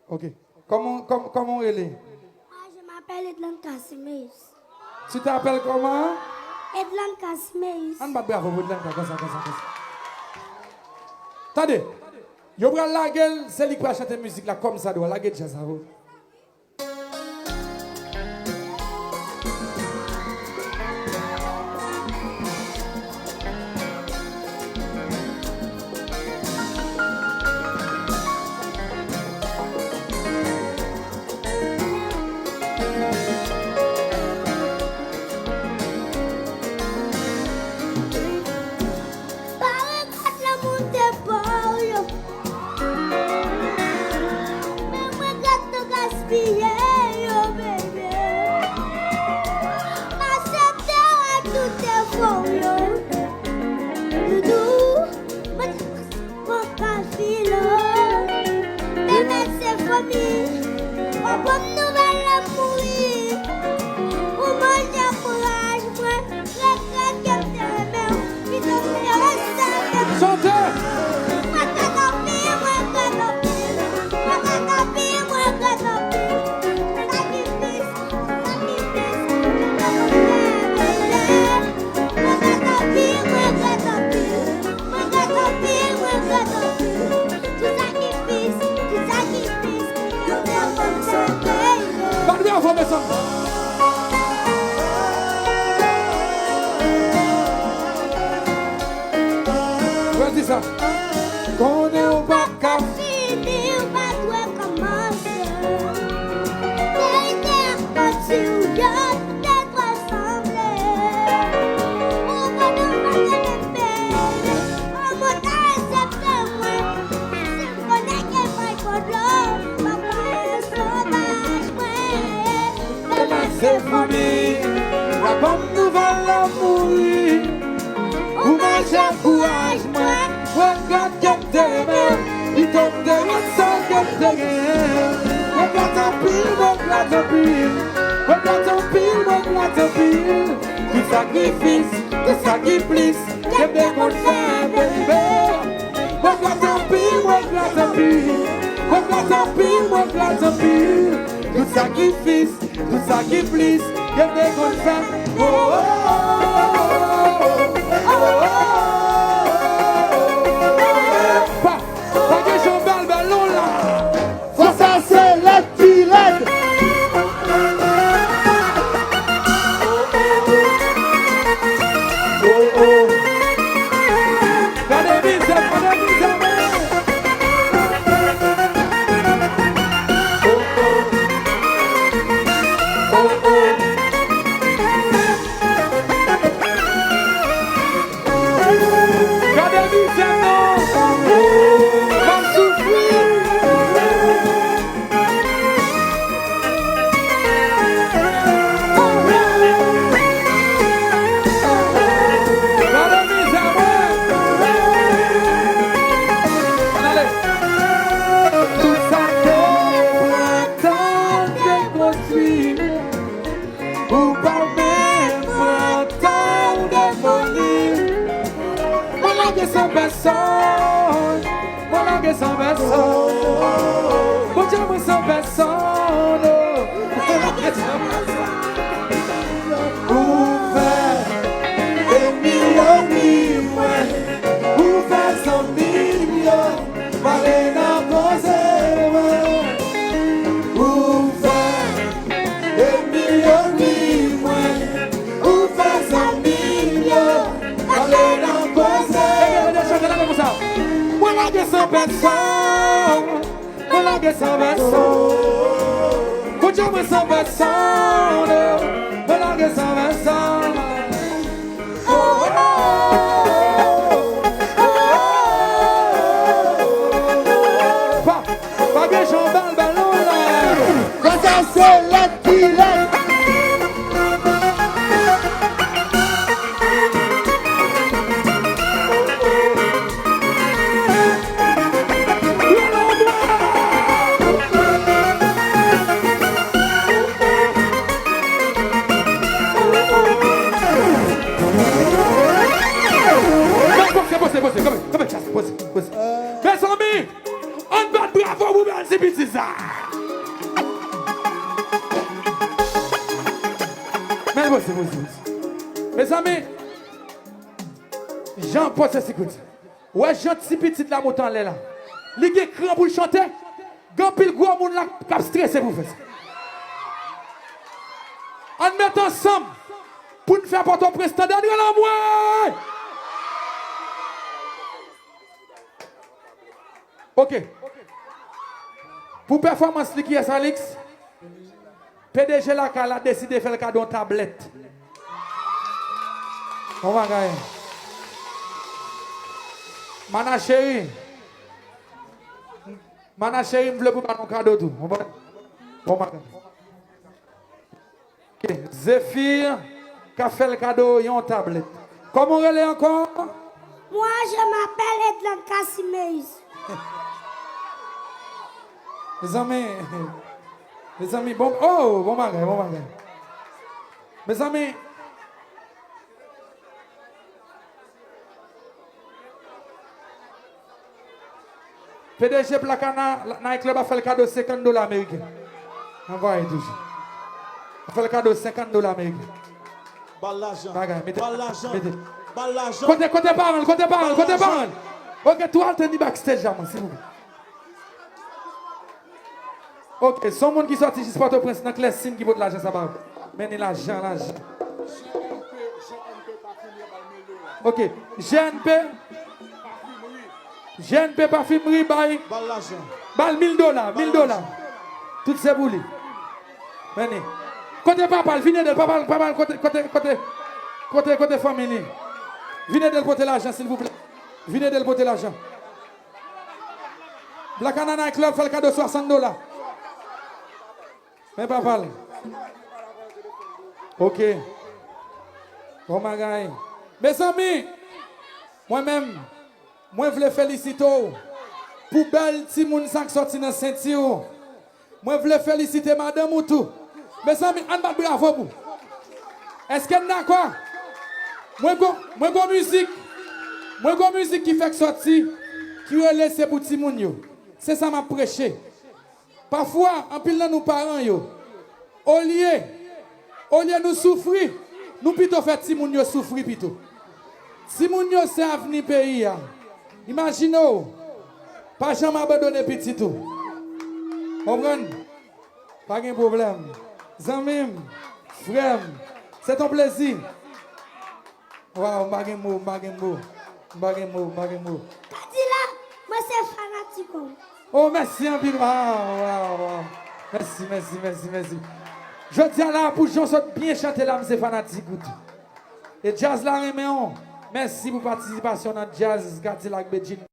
Ok. Comment elle est? Moi, je m'appelle Edlan Cassimeus. Tu t'appelles comment? Edlan Cassimeus. On va bravo pour Edlan, comme ça. Attendez. Yo prend la gueule, c'est lui qui va chanter musique là comme ça, doit la gueule déjà ça. C'est famille, la bonne nouvelle a mouru. Ou manger courage, moi, regarde qu'elle t'aime. Il tombe de l'autre qu'elle t'aime. Regarde ton pile, regarde ton pile. Regarde ton pile, regarde ton pile. Tout sacrifice, tout sacrifice, qu'elle démontre faire, bébé. Regarde ton pile, regarde ton pile. Regarde ton pile, regarde ton pile. Tout sacrifice, tout sacrifice, qu'elle démontre faire. Oh, oh, oh, oh, oh, oh. Oh, si petit ça. Mais bon, c'est bon. Mes amis, Jean Paul c'est écoute. Ouais, Jean si petit la montagne en l'air là. Li gen cran pour chanter. Gan pile gros moun la k'ap stressé pour faire ça. On met ensemble pour nous faire porter au président Daniel Amoué. OK. Pour performance qui est Alix, PDG la a décidé de faire le cadeau en tablette. On va gagner. Mana chérie, je veux pour un cadeau tout. On va gagner. OK. Zéphir, qui a fait le cadeau en tablette. Comment on relève encore? Moi, je m'appelle Edlan Cassimeus. Les amis, bon, oh, bon bagage. Mes amis, PDG Placana, Nightclub a fait le cadeau de $50 américains. Envoyez toujours. A fait le cadeau de $50 américains. Bal l'argent. Mettez. Bal l'argent. Côté parole. OK, tout alterné backstage, s'il vous plaît. OK, son monde qui sorti ici, Port-au-Prince, dans les signes qui vaut de l'argent, ça va. Menez l'argent. OK, GNP parfumerie, bye. Bal l'argent. Bal $1000. Toutes ces boules. Venez. Côté papa, venez de papa, côté famille. Venez de porter l'argent, s'il vous plaît. Venez de porter l'argent. Black Anana Club fait le cadeau $60. Mais papa. OK. Oh my God. Mes amis, moi-même, moi je veux féliciter pour belle Timoun qui sorti dans Saint-Thio. Moi je veux féliciter madame ou tout. Mes amis, on va bravo pour. Est-ce qu'elle est d'accord? Moi go musique qui fait sortir qui est laissé pour Timoun yo. C'est ça m'a prêché. Parfois, en pile dans nos parents yo. Au lieu nous souffrir, nous plutôt faire Timoun yo souffrir plutôt. Timoun yo c'est avenir pays. Imaginez, pas jamais abandonner petit tout. Comprenez? Pas de problème. Zamim, frère, c'est un plaisir. Wow, pas de mot. Kadila, moi c'est fanatique. Oh, merci un peu. Wow. Merci. Je tiens là pour Jean bien chanter là, c'est fanatique. Et jazz là, merci pour participation dans jazz, Kadila Bedjin.